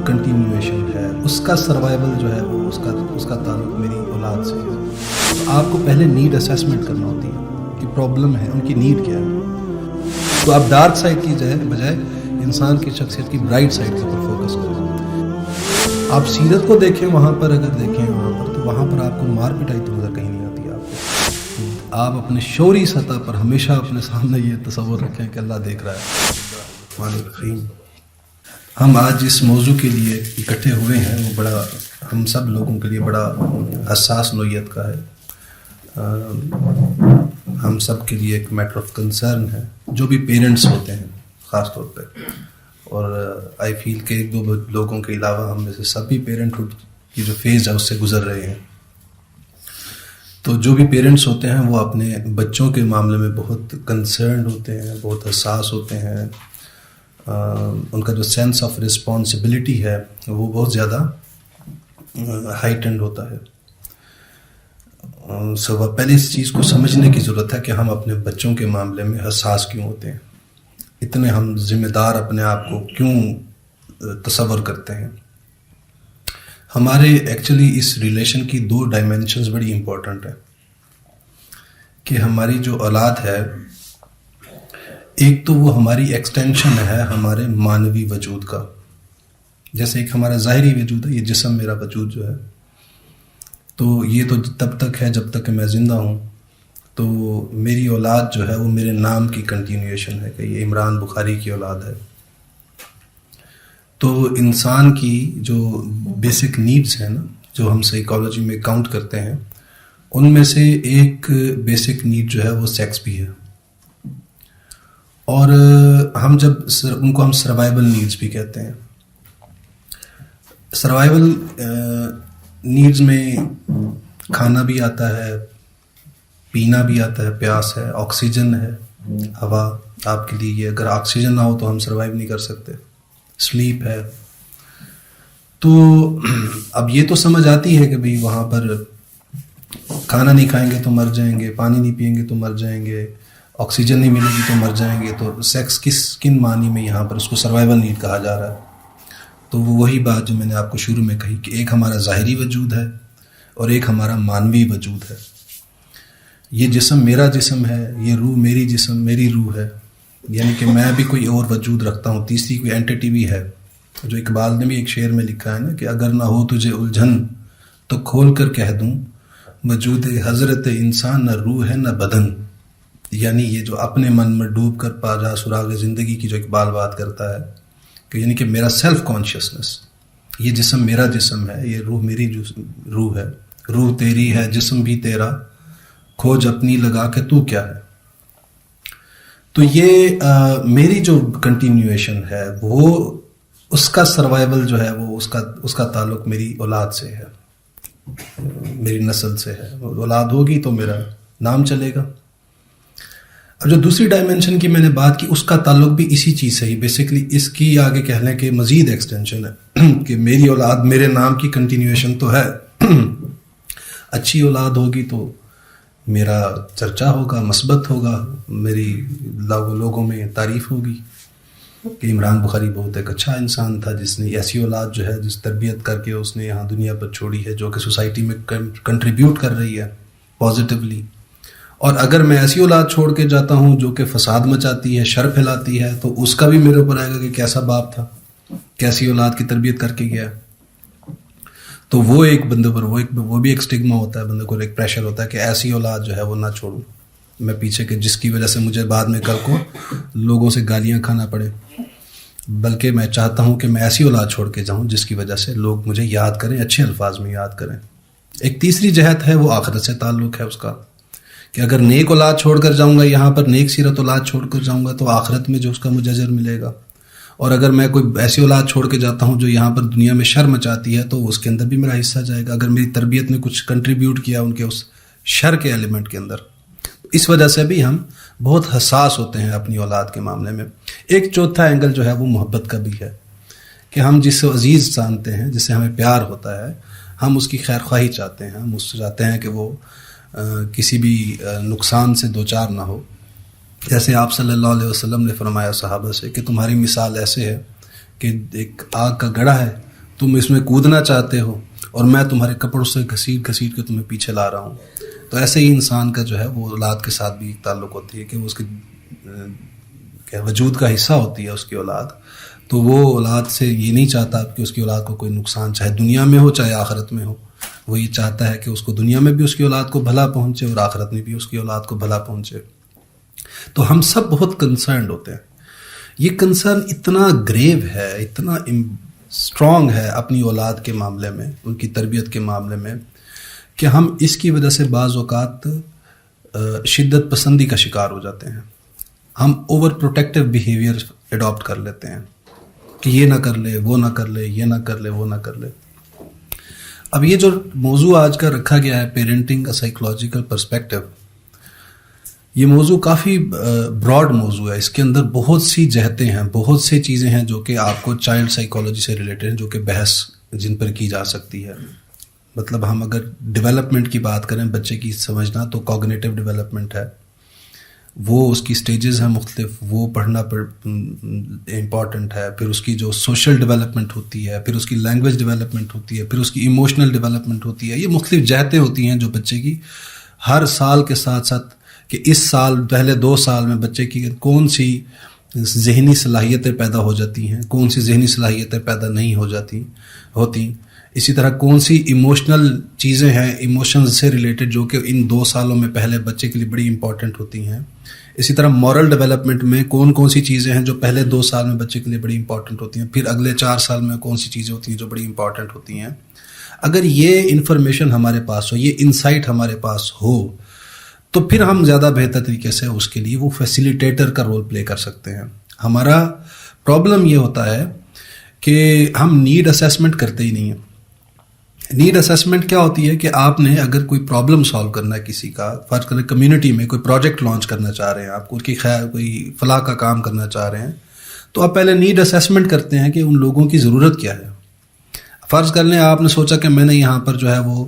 Continuation ہے اس کا survival جو ہے وہ اس کا تعلق میری اولاد سے ہے. تو آپ کو پہلے نیڈ اسیسمنٹ کرنا ہوتی ہے کہ پرابلم ہے، ان کی نیڈ کیا ہے. تو آپ ڈارک سائڈ کی بجائے انسان کی شخصیت کی برائٹ سائڈ کے اوپر فوکس کریں. آپ سیرت کو دیکھیں، وہاں پر اگر دیکھیں تو وہاں پر آپ کو مار پٹائی تو نظر کہیں نہیں آتی. آپ اپنے شعوری سطح پر ہمیشہ اپنے سامنے یہ تصور رکھیں کہ اللہ دیکھ رہا ہے. الرحمن الرحیم. ہم آج اس موضوع کے لیے اکٹھے ہوئے ہیں، وہ بڑا ہم سب لوگوں کے لیے بڑا حساس نوعیت کا ہے. ہم سب کے لیے ایک میٹر آف کنسرن ہے، جو بھی پیرنٹس ہوتے ہیں خاص طور پہ. اور آئی فیل کہ ایک دو لوگوں کے علاوہ ہم میں سے سبھی پیرنٹہڈ کی جو فیز ہے اس سے گزر رہے ہیں. تو جو بھی پیرنٹس ہوتے ہیں وہ اپنے بچوں کے معاملے میں بہت کنسرنڈ ہوتے ہیں، بہت حساس ہوتے ہیں. ان کا جو سینس آف رسپانسبلٹی ہے وہ بہت زیادہ ہائٹنڈ ہوتا ہے. پہلے اس چیز کو سمجھنے کی ضرورت ہے کہ ہم اپنے بچوں کے معاملے میں حساس کیوں ہوتے ہیں، اتنے ہم ذمہ دار اپنے آپ کو کیوں تصور کرتے ہیں. ہمارے ایکچولی اس ریلیشن کی دو ڈائمینشنز بڑی امپورٹنٹ ہیں کہ ہماری جو اولاد ہے، ایک تو وہ ہماری ایکسٹینشن ہے ہمارے معنوی وجود کا. جیسے ایک ہمارا ظاہری وجود ہے، یہ جسم میرا وجود جو ہے، تو یہ تو تب تک ہے جب تک کہ میں زندہ ہوں. تو میری اولاد جو ہے وہ میرے نام کی کنٹینیویشن ہے کہ یہ عمران بخاری کی اولاد ہے. تو انسان کی جو بیسک نیڈز ہیں نا، جو ہم سائیکالوجی میں کاؤنٹ کرتے ہیں، ان میں سے ایک بیسک نیڈ جو ہے وہ سیکس بھی ہے. اور ہم جب ان کو ہم سروائیول نیڈز بھی کہتے ہیں. سروائیول نیڈز میں کھانا بھی آتا ہے، پینا بھی آتا ہے، پیاس ہے، آکسیجن ہے، ہوا آپ کے لیے. اگر آکسیجن نہ ہو تو ہم سروائیو نہیں کر سکتے. سلیپ ہے. تو اب یہ تو سمجھ آتی ہے کہ بھئی وہاں پر کھانا نہیں کھائیں گے تو مر جائیں گے، پانی نہیں پئیں گے تو مر جائیں گے، آکسیجن نہیں ملے گی تو مر جائیں گے. تو سیکس کن معنی میں یہاں پر اس کو سروائیول نیڈ کہا جا رہا ہے. تو وہ وہی بات جو میں نے آپ کو شروع میں کہی کہ ایک ہمارا ظاہری وجود ہے اور ایک ہمارا معنوی وجود ہے. یہ جسم میرا جسم ہے، یہ روح میری جسم میری روح ہے. یعنی کہ میں بھی کوئی اور وجود رکھتا ہوں، تیسری کوئی اینٹیٹی بھی ہے. جو اقبال نے بھی ایک شعر میں لکھا ہے نا کہ اگر نہ ہو تجھے الجھن تو کھول کر کہہ دوں وجود حضرت انسان نہ روح ہے نہ بدن. یعنی یہ جو اپنے من میں ڈوب کر پا جا سراغ زندگی کی جو اقبال بات کرتا ہے کہ یعنی کہ میرا سیلف کانشیسنس، یہ جسم میرا جسم ہے، یہ روح میری روح ہے، روح تیری ہے جسم بھی تیرا، کھوج اپنی لگا کے تو کیا ہے. تو یہ میری جو کنٹینیویشن ہے وہ اس کا سروائیول جو ہے وہ اس کا تعلق میری اولاد سے ہے، میری نسل سے ہے. اولاد ہوگی تو میرا نام چلے گا. اب جو دوسری ڈائمینشن کی میں نے بات کی اس کا تعلق بھی اسی چیز سے ہی، بیسکلی اس کی آگے کہہ لیں کہ مزید ایکسٹینشن ہے کہ میری اولاد میرے نام کی کنٹینیویشن تو ہے. اچھی اولاد ہوگی تو میرا چرچا ہوگا، مثبت ہوگا، میری لوگوں میں تعریف ہوگی کہ عمران بخاری بہت ایک اچھا انسان تھا جس نے ایسی اولاد جو ہے جس تربیت کر کے اس نے یہاں دنیا پر چھوڑی ہے جو کہ سوسائٹی میں کنٹریبیوٹ کر رہی ہے پازیٹیولی. اور اگر میں ایسی اولاد چھوڑ کے جاتا ہوں جو کہ فساد مچاتی ہے، شر پھیلاتی ہے، تو اس کا بھی میرے اوپر آئے گا کہ کیسا باپ تھا، کیسی اولاد کی تربیت کر کے گیا. تو وہ ایک بندے پر وہ بھی ایک سٹگما ہوتا ہے، بندے کو ایک پریشر ہوتا ہے کہ ایسی اولاد جو ہے وہ نہ چھوڑوں میں پیچھے کے، جس کی وجہ سے مجھے بعد میں کل کو لوگوں سے گالیاں کھانا پڑے. بلکہ میں چاہتا ہوں کہ میں ایسی اولاد چھوڑ کے جاؤں جس کی وجہ سے لوگ مجھے یاد کریں، اچھے الفاظ میں یاد کریں. ایک تیسری جہت ہے وہ آخرت سے تعلق ہے اس کا کہ اگر نیک اولاد چھوڑ کر جاؤں گا یہاں پر، نیک سیرت اولاد چھوڑ کر جاؤں گا تو آخرت میں جو اس کا مجھے اجر ملے گا. اور اگر میں کوئی ایسی اولاد چھوڑ کے جاتا ہوں جو یہاں پر دنیا میں شر مچاتی ہے تو اس کے اندر بھی میرا حصہ جائے گا، اگر میری تربیت نے کچھ کنٹریبیوٹ کیا ان کے اس شر کے ایلیمنٹ کے اندر. اس وجہ سے بھی ہم بہت حساس ہوتے ہیں اپنی اولاد کے معاملے میں. ایک چوتھا اینگل جو ہے وہ محبت کا بھی ہے کہ ہم جس سے عزیز جانتے ہیں، جس سے ہمیں پیار ہوتا ہے، ہم اس کی خیر خواہی چاہتے ہیں، ہم اس سے چاہتے ہیں کہ وہ کسی بھی نقصان سے دوچار نہ ہو. جیسے آپ صلی اللہ علیہ وسلم نے فرمایا صحابہ سے کہ تمہاری مثال ایسے ہے کہ ایک آگ کا گڑھا ہے, تم اس میں کودنا چاہتے ہو اور میں تمہارے کپڑوں سے گھسیٹ گھسیٹ کے تمہیں پیچھے لا رہا ہوں. تو ایسے ہی انسان کا جو ہے وہ اولاد کے ساتھ بھی ایک تعلق ہوتی ہے کہ وہ اس کے وجود کا حصہ ہوتی ہے اس کی اولاد. تو وہ اولاد سے یہ نہیں چاہتا کہ اس کی اولاد کو کوئی نقصان, چاہے دنیا میں ہو چاہے آخرت میں ہو. وہ یہ چاہتا ہے کہ اس کو دنیا میں بھی اس کی اولاد کو بھلا پہنچے اور آخرت میں بھی اس کی اولاد کو بھلا پہنچے. تو ہم سب بہت کنسرنڈ ہوتے ہیں. یہ کنسرن اتنا گریو ہے, اتنا اسٹرانگ ہے اپنی اولاد کے معاملے میں, ان کی تربیت کے معاملے میں, کہ ہم اس کی وجہ سے بعض اوقات شدت پسندی کا شکار ہو جاتے ہیں. ہم اوور پروٹیکٹیو بیہیویئر اڈاپٹ کر لیتے ہیں کہ یہ نہ کر لے, وہ نہ کر لے, یہ نہ کر لے, وہ نہ کر لے. اب یہ جو موضوع آج کا رکھا گیا ہے, پیرنٹنگ کا سائیکولوجیکل پرسپیکٹیو, یہ موضوع کافی براڈ موضوع ہے. اس کے اندر بہت سی جہتیں ہیں, بہت سی چیزیں ہیں جو کہ آپ کو چائلڈ سائیکالوجی سے ریلیٹڈ ہیں, جو کہ بحث جن پر کی جا سکتی ہے. مطلب ہم اگر ڈیولپمنٹ کی بات کریں, بچے کی سمجھنا, تو کوگنیٹو ڈیولپمنٹ ہے, وہ اس کی سٹیجز ہیں مختلف, وہ پڑھنا امپورٹنٹ ہے. پھر اس کی جو سوشل ڈیولپمنٹ ہوتی ہے, پھر اس کی لینگویج ڈیولپمنٹ ہوتی ہے, پھر اس کی ایموشنل ڈیولپمنٹ ہوتی ہے. یہ مختلف جہتیں ہوتی ہیں جو بچے کی ہر سال کے ساتھ ساتھ, کہ اس سال پہلے 2 سال میں بچے کی کون سی ذہنی صلاحیتیں پیدا ہو جاتی ہیں, کون سی ذہنی صلاحیتیں پیدا نہیں ہوتی. اسی طرح کون سی ایموشنل چیزیں ہیں, ایموشنز سے ریلیٹڈ, جو کہ ان 2 سالوں میں پہلے بچے کے لیے بڑی امپورٹنٹ ہوتی ہیں. اسی طرح مورل ڈیولپمنٹ میں کون سی چیزیں ہیں جو پہلے 2 سال میں بچے کے لیے بڑی امپورٹنٹ ہوتی ہیں, پھر اگلے 4 سال میں کون سی چیزیں ہوتی ہیں جو بڑی امپورٹنٹ ہوتی ہیں. اگر یہ انفارمیشن ہمارے پاس ہو, یہ انسائٹ ہمارے پاس ہو, تو پھر ہم زیادہ بہتر طریقے سے اس کے لیے وہ فیسیلیٹیٹر کا رول پلے کر سکتے ہیں. ہمارا پرابلم یہ ہوتا ہے کہ ہم نیڈ اسیسمنٹ کرتے ہی نہیں ہیں. نیڈ اسیسمنٹ کیا ہوتی ہے کہ آپ نے اگر کوئی پرابلم سالو کرنا ہے کسی کا, فرض کریں کمیونٹی میں کوئی پروجیکٹ لانچ کرنا چاہ رہے ہیں, آپ کو کوئی فلاح کا کام کرنا چاہ رہے ہیں, تو آپ پہلے نیڈ اسیسمنٹ کرتے ہیں کہ ان لوگوں کی ضرورت کیا ہے. فرض کر لیں آپ نے سوچا کہ میں نے یہاں پر جو ہے وہ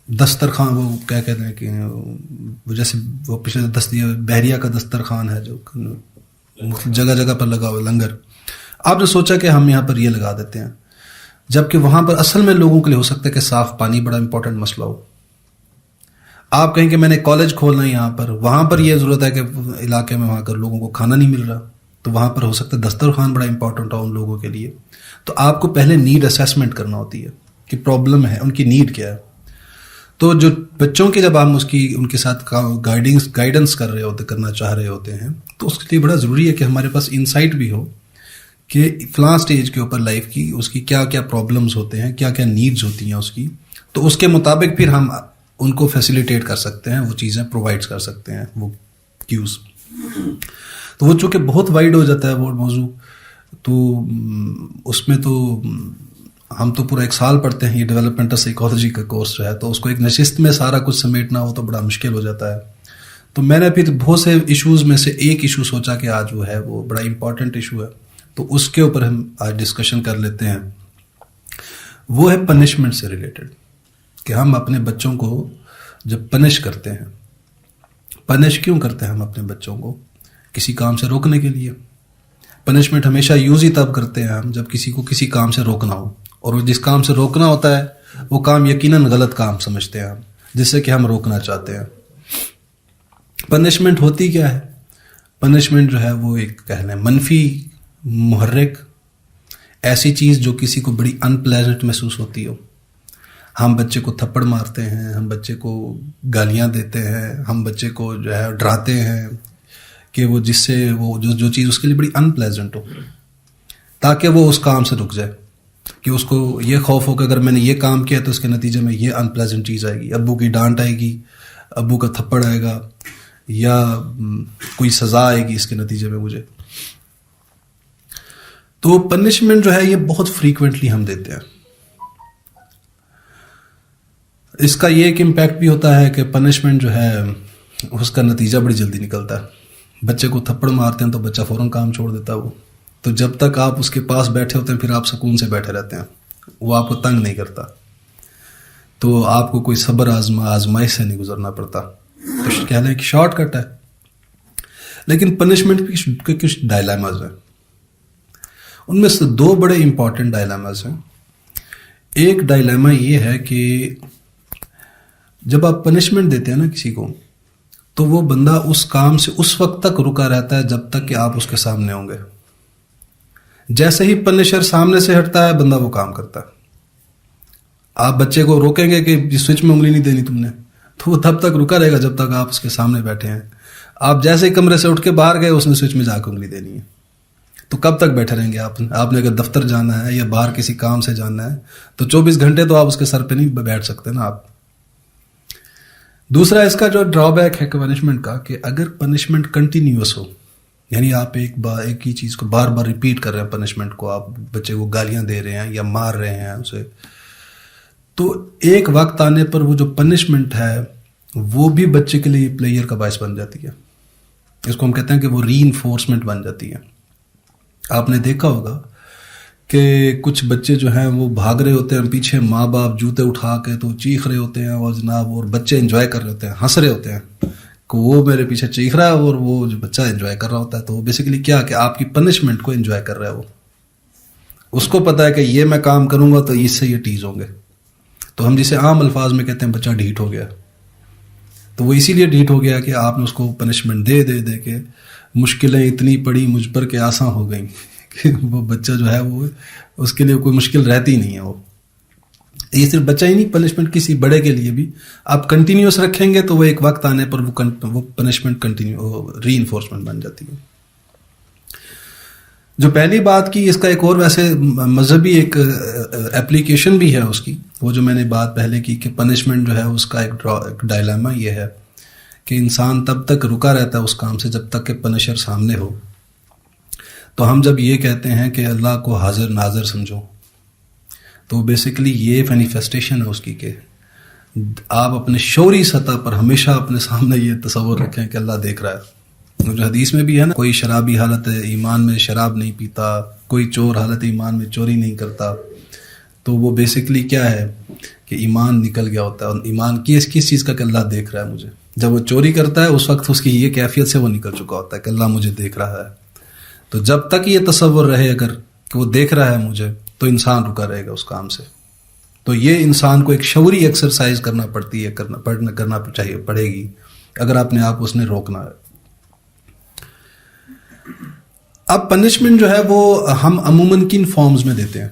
دسترخوان, وہ کیا کہتے ہیں کہ جیسے وہ پچھلے بحریہ کا دسترخوان ہے جو جگہ جگہ پر لگا ہوا لنگر, آپ نے سوچا کہ ہم یہاں پر یہ لگا دیتے ہیں, جبکہ وہاں پر اصل میں لوگوں کے لیے ہو سکتا ہے کہ صاف پانی بڑا امپورٹنٹ مسئلہ ہو. آپ کہیں کہ میں نے کالج کھولنا ہے یہاں پر, وہاں پر یہ ضرورت ہے کہ علاقے میں وہاں کر لوگوں کو کھانا نہیں مل رہا, تو وہاں پر ہو سکتا ہے دسترخوان بڑا امپورٹنٹ ہو ان لوگوں کے لیے. تو آپ کو پہلے نیڈ اسیسمنٹ کرنا ہوتی ہے کہ پرابلم ہے, ان کی نیڈ کیا ہے. تو جو بچوں کے جب ہم ان کے ساتھ گائیڈنس کرنا چاہ رہے ہوتے ہیں, تو اس کے لیے بڑا ضروری ہے کہ ہمارے پاس انسائٹ بھی ہو کہ فلاں سٹیج کے اوپر لائف کی اس کی کیا کیا پرابلمز ہوتے ہیں, کیا کیا نیڈز ہوتی ہیں اس کی, تو اس کے مطابق پھر ہم ان کو فیسیلیٹیٹ کر سکتے ہیں, وہ چیزیں پرووائڈ کر سکتے ہیں, وہ کیوز. تو وہ چونکہ بہت وائڈ ہو جاتا ہے وہ موضوع, تو اس میں تو ہم تو پورا 1 سال پڑھتے ہیں یہ ڈیولپمنٹل سائیکالوجی کا کورس جو ہے, تو اس کو ایک نشست میں سارا کچھ سمیٹنا ہو تو بڑا مشکل ہو جاتا ہے. تو میں نے پھر بہت سے ایشوز میں سے ایک ایشو سوچا کہ آج وہ ہے وہ بڑا امپورٹنٹ ایشو ہے, تو اس کے اوپر ہم آج ڈسکشن کر لیتے ہیں. وہ ہے پنشمنٹ سے ریلیٹڈ, کہ ہم اپنے بچوں کو جب پنش کرتے ہیں, پنش کیوں کرتے ہیں ہم اپنے بچوں کو؟ کسی کام سے روکنے کے لیے. پنشمنٹ ہمیشہ یوز ہی تب کرتے ہیں ہم جب کسی کو کسی کام سے روکنا ہو, اور جس کام سے روکنا ہوتا ہے وہ کام یقیناً غلط کام سمجھتے ہیں ہم, جس سے کہ ہم روکنا چاہتے ہیں. پنشمنٹ ہوتی کیا ہے؟ پنشمنٹ جو ہے وہ ایک کہہ لیں منفی محرک, ایسی چیز جو کسی کو بڑی ان پلیزنٹ محسوس ہوتی ہو. ہم بچے کو تھپڑ مارتے ہیں, ہم بچے کو گالیاں دیتے ہیں, ہم بچے کو جو ہے ڈراتے ہیں کہ وہ جس سے وہ جو چیز اس کے لیے بڑی ان پلیزنٹ ہو, تاکہ وہ اس کام سے رک جائے, کہ اس کو یہ خوف ہو کہ اگر میں نے یہ کام کیا تو اس کے نتیجے میں یہ ان پلیزنٹ چیز آئے گی, ابو کی ڈانٹ آئے گی, ابو کا تھپڑ آئے گا, یا کوئی سزا آئے گی اس کے نتیجے میں مجھے. تو پنشمنٹ جو ہے یہ بہت فریکوینٹلی ہم دیتے ہیں. اس کا یہ ایک امپیکٹ بھی ہوتا ہے کہ پنشمنٹ جو ہے اس کا نتیجہ بڑی جلدی نکلتا ہے. بچے کو تھپڑ مارتے ہیں تو بچہ فوراً کام چھوڑ دیتا ہے, وہ تو جب تک آپ اس کے پاس بیٹھے ہوتے ہیں پھر آپ سکون سے بیٹھے رہتے ہیں, وہ آپ کو تنگ نہیں کرتا, تو آپ کو کوئی صبر آزمائش سے نہیں گزرنا پڑتا. تو کہہ لیں کہ شارٹ کٹ ہے. لیکن پنشمنٹ کے کچھ ڈائلیماز ہیں. ان میں سے دو بڑے امپورٹنٹ ڈائلاماز ہیں. ایک ڈائلاما یہ ہے کہ جب آپ پنشمنٹ دیتے ہیں نا کسی کو, تو وہ بندہ اس کام سے اس وقت تک رکا رہتا ہے جب تک کہ آپ اس کے سامنے ہوں گے. جیسے ہی پنشر سامنے سے ہٹتا ہے بندہ وہ کام کرتا ہے. آپ بچے کو روکیں گے کہ سوئچ میں انگلی نہیں دینی تم نے, تو وہ تب تک رکا رہے گا جب تک آپ اس کے سامنے بیٹھے ہیں. آپ جیسے ہی کمرے سے اٹھ کے باہر گئے اس نے سوئچ میں جا کے انگلی دینی ہے, تو کب تک بیٹھے رہیں گے آپ نے اگر دفتر جانا ہے یا باہر کسی کام سے جانا ہے تو 24 گھنٹے تو آپ اس کے سر پہ نہیں بیٹھ سکتے نا آپ. دوسرا اس کا جو ڈرا بیک ہے پنشمنٹ کا, کہ اگر پنشمنٹ کنٹینیوس ہو, یعنی آپ ایک ہی چیز کو بار بار ریپیٹ کر رہے ہیں پنشمنٹ کو, آپ بچے کو گالیاں دے رہے ہیں یا مار رہے ہیں اسے, تو ایک وقت آنے پر وہ جو پنشمنٹ ہے وہ بھی بچے کے لیے پلیئر کا باعث بن جاتی ہے. اس کو ہم کہتے ہیں کہ وہ ری انفورسمنٹ بن جاتی ہے. آپ نے دیکھا ہوگا کہ کچھ بچے جو ہیں وہ بھاگ رہے ہوتے ہیں پیچھے, ماں باپ جوتے اٹھا کے تو چیخ رہے ہوتے ہیں, اور جناب اور بچے انجوائے کر رہے ہوتے ہیں, ہنس رہے ہوتے ہیں کہ وہ میرے پیچھے چیخ رہا ہے اور وہ جو بچہ انجوائے کر رہا ہوتا ہے. تو وہ بیسیکلی کیا کہ آپ کی پنشمنٹ کو انجوائے کر رہا ہے. وہ اس کو پتا ہے کہ یہ میں کام کروں گا تو اس سے یہ ٹیز ہوں گے. تو ہم جسے عام الفاظ میں کہتے ہیں بچہ ڈھیٹ ہو گیا, تو وہ اسی لیے ڈھیٹ ہو گیا کہ آپ نے اس کو پنشمنٹ دے کے مشکلیں اتنی پڑی مجھ پر کہ آسان ہو گئیں کہ وہ بچہ جو ہے وہ اس کے لیے کوئی مشکل رہتی نہیں ہے. وہ یہ صرف بچہ ہی نہیں, پنشمنٹ کسی بڑے کے لیے بھی آپ کنٹینیوس رکھیں گے تو وہ ایک وقت آنے پر وہ پنشمنٹ ری انفورسمنٹ بن جاتی ہے. جو پہلی بات کی, اس کا ایک اور ویسے مذہبی ایک اپلیکیشن بھی ہے اس کی, وہ جو میں نے بات پہلے کی کہ پنشمنٹ جو ہے اس کا ایک ڈائلاما یہ ہے کہ انسان تب تک رکا رہتا ہے اس کام سے جب تک کہ پنشر سامنے ہو. تو ہم جب یہ کہتے ہیں کہ اللہ کو حاضر ناظر سمجھو, تو بیسیکلی یہ مینیفیسٹیشن ہے اس کی کہ آپ اپنے شعوری سطح پر ہمیشہ اپنے سامنے یہ تصور رکھیں کہ اللہ دیکھ رہا ہے. جو حدیث میں بھی ہے نا, کوئی شرابی حالت ایمان میں شراب نہیں پیتا, کوئی چور حالت ایمان میں چوری نہیں کرتا. تو وہ بیسیکلی کیا ہے کہ ایمان نکل گیا ہوتا ہے, اور ایمان کس چیز کا کہ اللہ دیکھ رہا ہے مجھے. جب وہ چوری کرتا ہے اس وقت اس کی یہ کیفیت سے وہ نکل چکا ہوتا ہے کہ اللہ مجھے دیکھ رہا ہے. تو جب تک یہ تصور رہے اگر کہ وہ دیکھ رہا ہے مجھے, تو انسان رکا رہے گا اس کام سے. تو یہ انسان کو ایک شعوری ایکسرسائز کرنا پڑتی ہے, کرنا پڑے گی اگر اپنے آپ اس نے روکنا ہے. اب پنشمنٹ جو ہے وہ ہم عموماً کن فارمز میں دیتے ہیں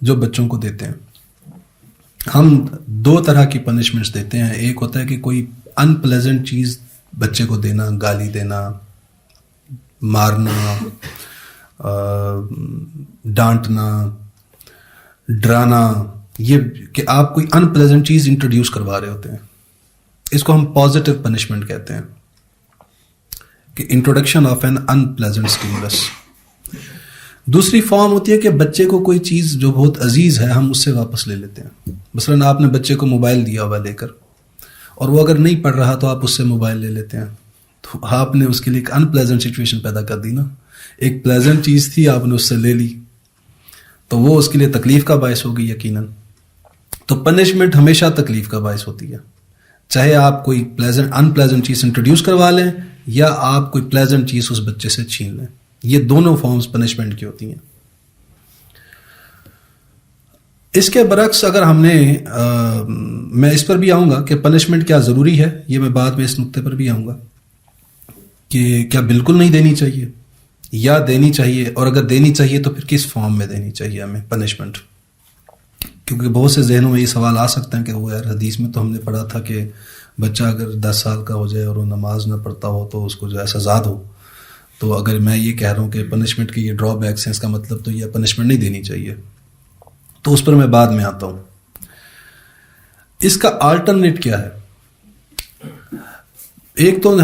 جو بچوں کو دیتے ہیں. ہم دو طرح کی پنشمنٹس دیتے ہیں. ایک ہوتا ہے کہ کوئی ان پلیزنٹ چیز بچے کو دینا, گالی دینا, مارنا, ڈانٹنا, ڈرانا, یہ کہ آپ کوئی ان پلیزنٹ چیز انٹروڈیوس کروا رہے ہوتے ہیں. اس کو ہم پازیٹیو پنشمنٹ کہتے ہیں کہ introduction of an unpleasant stimulus. دوسری فارم ہوتی ہے کہ بچے کو کوئی چیز جو بہت عزیز ہے ہم اس سے واپس لے لیتے ہیں. مثلاً آپ نے بچے کو موبائل دیا ہوا لے کر, اور وہ اگر نہیں پڑھ رہا تو آپ اس سے موبائل لے لیتے ہیں. تو آپ نے اس کے لیے ایک ان پلیزنٹ سچویشن پیدا کر دی نا. ایک پلیزنٹ چیز تھی, آپ نے اس سے لے لی, تو وہ اس کے لیے تکلیف کا باعث ہوگی یقیناً. تو پنشمنٹ ہمیشہ تکلیف کا باعث ہوتی ہے, چاہے آپ کوئی ان پلیزنٹ چیز انٹروڈیوس کروا لیں یا آپ کوئی پلیزنٹ چیز اس بچے سے چھین لیں. یہ دونوں فارمز پنشمنٹ کی ہوتی ہیں. اس کے برعکس اگر ہم نے میں اس پر بھی آؤں گا کہ پنشمنٹ کیا ضروری ہے, یہ میں بعد میں اس نقطے پر بھی آؤں گا کہ کیا بالکل نہیں دینی چاہیے یا دینی چاہیے, اور اگر دینی چاہیے تو پھر کس فارم میں دینی چاہیے ہمیں پنشمنٹ. کیونکہ بہت سے ذہنوں میں یہ سوال آ سکتے ہیں کہ وہ یار حدیث میں تو ہم نے پڑھا تھا کہ بچہ اگر 10 سال کا ہو جائے اور وہ نماز نہ پڑھتا ہو تو اس کو جو ہے سزا دو. تو اگر میں یہ کہہ رہا ہوں کہ پنشمنٹ کے یہ ڈرا بیکس ہیں, اس کا مطلب تو یہ پنشمنٹ نہیں دینی چاہیے. تو اس پر میں بعد میں آتا ہوں. اس کا آلٹرنیٹ کیا ہے؟ ایک تو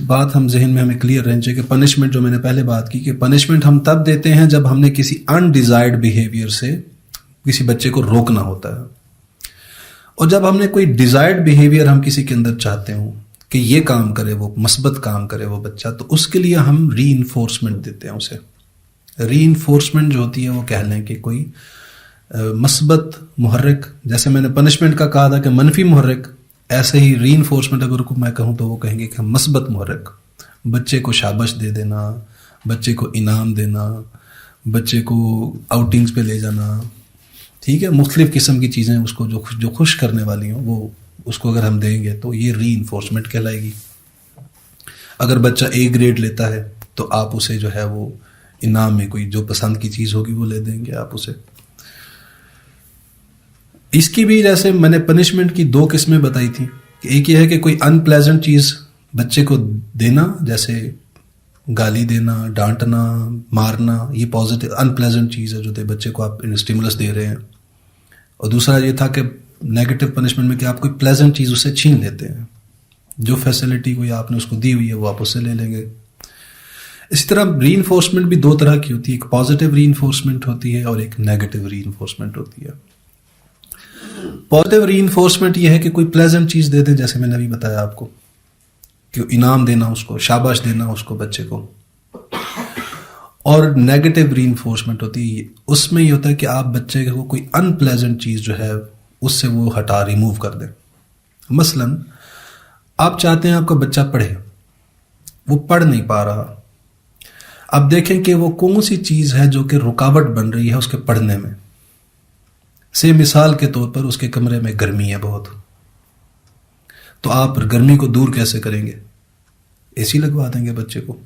بات ہم ذہن میں ہمیں کلیئر رہنی چاہیے کہ پنشمنٹ جو میں نے پہلے بات کی کہ پنشمنٹ ہم تب دیتے ہیں جب ہم نے کسی انڈیزائرڈ بیہیویئر سے کسی بچے کو روکنا ہوتا ہے. اور جب ہم نے کوئی ڈیزائرڈ بیہیویئر ہم کسی کے اندر چاہتے ہوں کہ یہ کام کرے, وہ مثبت کام کرے وہ بچہ, تو اس کے لیے ہم ری انفورسمنٹ دیتے ہیں اسے. ری انفورسمنٹ جو ہوتی ہے وہ کہہ لیں کہ کوئی مثبت محرک, جیسے میں نے پنشمنٹ کا کہا تھا کہ منفی محرک, ایسے ہی ری انفورسمنٹ اگر میں کہوں تو وہ کہیں گے کہ مثبت محرک. بچے کو شابش دے دینا, بچے کو انعام دینا, بچے کو آؤٹنگز پہ لے جانا، ٹھیک ہے، مختلف قسم کی چیزیں اس کو جو خوش کرنے والی ہوں وہ اس کو اگر ہم دیں گے تو یہ ری انفورسمنٹ کہلائے گی. اگر بچہ اے گریڈ لیتا ہے تو آپ اسے جو ہے وہ انعام میں کوئی جو پسند کی چیز ہوگی وہ لے دیں گے آپ اسے. اس کی بھی جیسے میں نے پنشمنٹ کی 2 قسمیں بتائی تھیں کہ ایک یہ ہے کہ کوئی ان پلیزنٹ چیز بچے کو دینا، جیسے گالی دینا، ڈانٹنا، مارنا، یہ پازیٹیو ان پلیزنٹ چیز ہے جو بچے کو آپ اسٹیمولس دے رہے ہیں. اور دوسرا یہ تھا کہ نیگیٹو پنشمنٹ میں کہ آپ کوئی پلیزنٹ چیز اسے چھین لیتے ہیں، جو فیسلٹی کوئی آپ نے اس کو دی ہوئی ہے وہ آپ اس سے لے لیں گے. اسی طرح ری انفورسمنٹ بھی 2 طرح کی ہوتی ہے، ایک پازیٹیو ری انفورسمنٹ ہوتی ہے اور ایک نیگیٹو ری انفورسمنٹ ہوتی ہے. پازیٹیو ری انفورسمنٹ یہ ہے کہ کوئی پلیزنٹ چیز دے دیں، جیسے میں نے ابھی بتایا آپ کو کہ انعام دینا، اس کو شاباش دینا اس کو بچے کو. اور نیگیٹو ری انفورسمنٹ ہوتی ہے، اس میں یہ ہوتا ہے کہ آپ بچے کو کوئی ان پلیزنٹ چیز جو ہے اس سے وہ ہٹا ریموو کر دیں. مثلا آپ چاہتے ہیں آپ کا بچہ پڑھے، وہ پڑھ نہیں پا رہا، اب دیکھیں کہ وہ کون سی چیز ہے جو کہ رکاوٹ بن رہی ہے اس کے پڑھنے میں. سے مثال کے طور پر اس کے کمرے میں گرمی ہے بہت، تو آپ گرمی کو دور کیسے کریں گے؟ اے سی لگوا دیں گے بچے کو.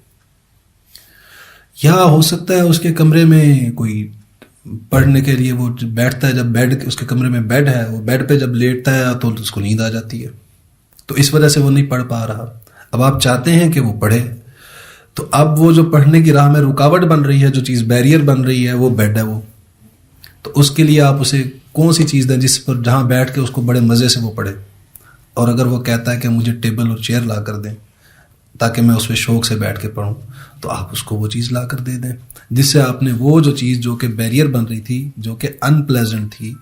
یا ہو سکتا ہے اس کے کمرے میں کوئی پڑھنے کے لیے وہ بیٹھتا ہے، جب بیڈ اس کے کمرے میں بیڈ ہے، وہ بیڈ پہ جب لیٹتا ہے تو اس کو نیند آ جاتی ہے، تو اس وجہ سے وہ نہیں پڑھ پا رہا. اب آپ چاہتے ہیں کہ وہ پڑھے، تو اب وہ جو پڑھنے کی راہ میں رکاوٹ بن رہی ہے، جو چیز بیریئر بن رہی ہے وہ بیڈ ہے وہ. تو اس کے لیے آپ اسے کون سی چیز دیں جس پر جہاں بیٹھ کے اس کو بڑے مزے سے وہ پڑھے. اور اگر وہ کہتا ہے کہ مجھے ٹیبل اور چیئر لا کر دیں تاکہ میں اس پہ شوق سے بیٹھ کے پڑھوں، تو آپ اس کو وہ چیز لا کر دے دیں، جس سے آپ نے وہ جو چیز جو کہ بیریئر بن رہی تھی، جو کہ ان پلیزنٹ تھی،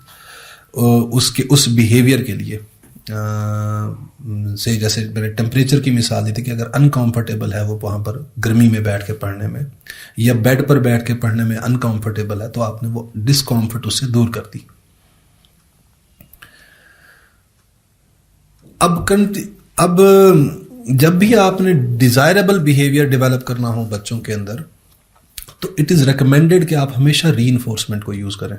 اس بیہیویئر کے لیے سے، جیسے میں نے ٹیمپریچر کی مثال دی تھی کہ اگر انکمفرٹیبل ہے وہ وہاں پر گرمی میں بیٹھ کے پڑھنے میں، یا بیڈ پر بیٹھ کے پڑھنے میں انکمفرٹیبل ہے، تو آپ نے وہ ڈسکمفرٹ اس سے دور کر دی. اب جب بھی آپ نے ڈیزائربل بیہیویئر ڈیولپ کرنا ہو بچوں کے اندر، تو اٹ از ریکمینڈیڈ کہ آپ ہمیشہ ری انفورسمنٹ کو یوز کریں.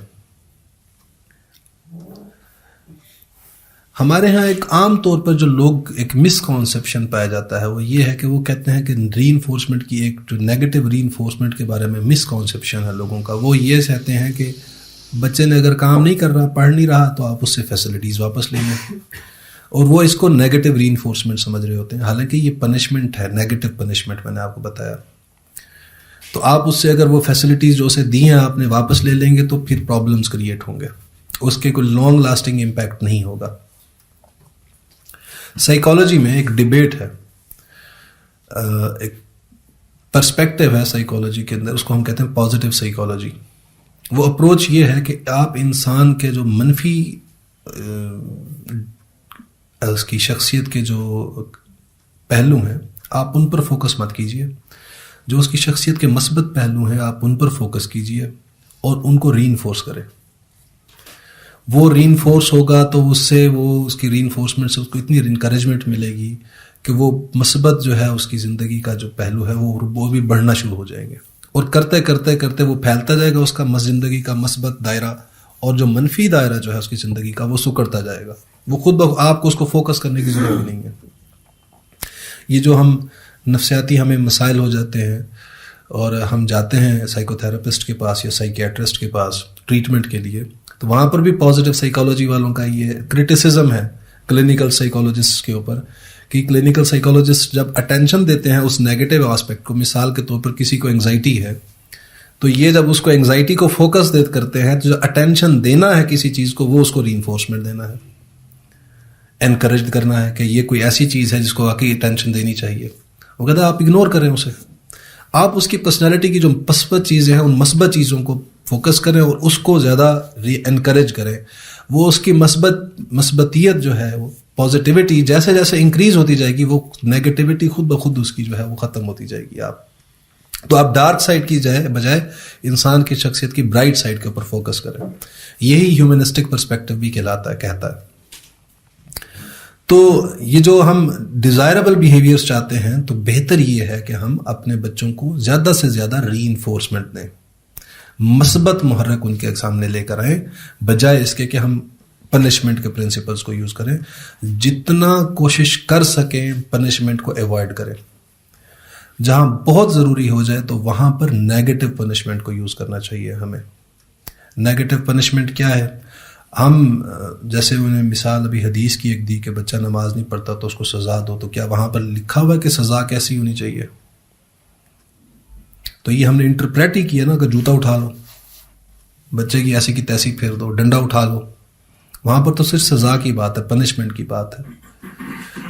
ہمارے ہاں ایک عام طور پر جو لوگ ایک مس کانسیپشن پایا جاتا ہے وہ یہ ہے کہ وہ کہتے ہیں کہ ری انفورسمنٹ کی ایک جو نیگیٹو ری انفورسمنٹ کے بارے میں مس کانسیپشن ہے لوگوں کا، وہ یہ کہتے ہیں کہ بچے نے اگر کام نہیں کر رہا، پڑھ نہیں رہا، تو آپ اس سے فیسلٹیز واپس لیں گے، اور وہ اس کو نیگیٹو ری انفورسمنٹ سمجھ رہے ہوتے ہیں. حالانکہ یہ پنشمنٹ ہے، نیگیٹو پنشمنٹ، میں نے آپ کو بتایا. تو آپ اس سے اگر وہ فیسلٹیز جو اسے دی ہیں آپ نے واپس لے لیں گے تو پھر پرابلمس کریٹ ہوں گے، اس کے کوئی لانگ لاسٹنگ امپیکٹ نہیں ہوگا. سائیکالوجی میں ایک ڈیبیٹ ہے، ایک پرسپیکٹیو ہے سائیکالوجی کے اندر، اس کو ہم کہتے ہیں پازیٹیو سائیکالوجی. وہ اپروچ یہ ہے کہ آپ انسان کے جو منفی اس کی شخصیت کے جو پہلو ہیں آپ ان پر فوکس مت کیجیے، جو اس کی شخصیت کے مثبت پہلو ہیں آپ ان پر فوکس کیجیے اور ان کو ری انفورس کریں. وہ ری انفورس ہوگا تو اس سے وہ اس کی ری انفورسمنٹ سے اس کو اتنی انکریجمنٹ ملے گی کہ وہ مثبت جو ہے اس کی زندگی کا جو پہلو ہے وہ بھی بڑھنا شروع ہو جائیں گے، اور کرتے کرتے کرتے وہ پھیلتا جائے گا اس کا زندگی کا مثبت دائرہ، اور جو منفی دائرہ جو ہے اس کی زندگی کا وہ سکڑتا جائے گا. وہ خود آپ کو اس کو فوکس کرنے کی ضرورت نہیں ہے. یہ جو ہم نفسیاتی ہمیں مسائل ہو جاتے ہیں اور ہم جاتے ہیں سائیکو تھراپسٹ کے پاس یا سائیکیٹرسٹ کے پاس ٹریٹمنٹ کے لیے، تو وہاں پر بھی پازیٹیو سائیکالوجی والوں کا یہ کرٹیسزم ہے کلینیکل سائیکالوجسٹ کے اوپر کہ کلینیکل سائیکالوجسٹ جب اٹینشن دیتے ہیں اس نیگیٹو آسپیکٹ کو، مثال کے طور پر کسی کو انگزائٹی ہے تو یہ جب اس کو انگزائٹی کو فوکس کرتے ہیں تو جو اٹینشن دینا ہے کسی چیز کو وہ اس کو ری انفورسمنٹ دینا ہے، انکریج کرنا ہے کہ یہ کوئی ایسی چیز ہے جس کو واقعی اٹینشن دینی چاہیے. وہ کہتا ہے آپ اگنور کریں اسے، آپ اس کی پرسنالٹی کی جو مثبت چیزیں ہیں ان مثبت چیزوں کو فوکس کریں اور اس کو زیادہ انکریج کریں. وہ اس کی مثبتیت جو ہے وہ پازیٹیوٹی جیسے جیسے انکریز ہوتی جائے گی وہ نیگیٹیوٹی خود بخود اس کی جو ہے وہ ختم ہوتی جائے گی. تو آپ ڈارک سائڈ کی بجائے انسان کی شخصیت کی برائٹ سائڈ کے اوپر فوکس کریں. یہی ہیومنسٹک پرسپیکٹو بھی کہتا ہے. تو یہ جو ہم ڈیزائربل بیہیویئرس چاہتے ہیں تو بہتر یہ ہے کہ ہم اپنے بچوں کو زیادہ سے زیادہ ری انفورسمنٹ دیں. مثبت محرک ان کے سامنے لے کر آئیں، بجائے اس کے کہ ہم پنشمنٹ کے پرنسپلز کو یوز کریں. جتنا کوشش کر سکیں پنشمنٹ کو ایوائڈ کریں. جہاں بہت ضروری ہو جائے تو وہاں پر نیگیٹو پنشمنٹ کو یوز کرنا چاہیے ہمیں. نیگیٹو پنشمنٹ کیا ہے؟ ہم جیسے انہیں مثال ابھی حدیث کی ایک دی کہ بچہ نماز نہیں پڑھتا تو اس کو سزا دو، تو کیا وہاں پر لکھا ہوا ہے کہ سزا کیسی ہونی چاہیے؟ تو یہ ہم نے انٹرپریٹ ہی کیا نا کہ جوتا اٹھا لو، بچے کی ایسی کی تیسی پھیر دو، ڈنڈا اٹھا لو. وہاں پر تو صرف سزا کی بات ہے، پنشمنٹ کی بات ہے.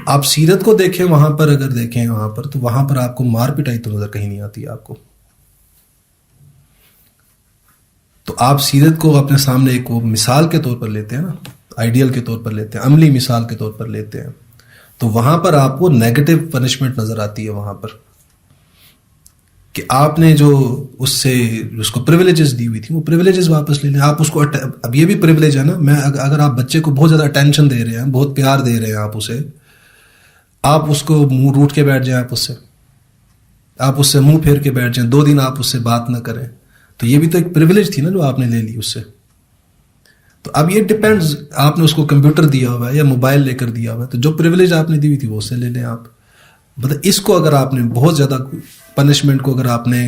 آپ سیرت کو دیکھیں، وہاں پر اگر دیکھیں وہاں پر تو وہاں پر آپ کو مار پٹائی تو نظر کہیں نہیں آتی آپ کو. تو آپ سیرت کو اپنے سامنے ایک وہ مثال کے طور پر لیتے ہیں نا، آئیڈیل کے طور پر لیتے ہیں، عملی مثال کے طور پر لیتے ہیں، تو وہاں پر آپ کو نیگیٹو پنشمنٹ نظر آتی ہے وہاں پر کہ آپ نے جو اس سے اس کو پریویلیجز دی ہوئی تھی وہ پریویلیجز واپس لے لیں. آپ اس کو اب یہ بھی پریویلیج ہے نا، میں اگر آپ بچے کو بہت زیادہ اٹینشن دے رہے ہیں، بہت پیار دے رہے ہیں آپ اس کو منہ روٹ کے بیٹھ جائیں، آپ اس سے منہ پھیر کے بیٹھ جائیں، 2 دن آپ اس سے بات نہ کریں، تو یہ بھی تو ایک پریویلیج تھی نا جو آپ نے لے لی اس سے. تو اب یہ ڈیپینڈز، آپ نے اس کو کمپیوٹر دیا ہوا ہے یا موبائل لے کر دیا ہوا ہے، تو جو پریویلیج آپ نے دی ہوئی تھی وہ اس سے لے لیں آپ. مطلب اس کو اگر آپ نے بہت زیادہ پنشمنٹ کو اگر آپ نے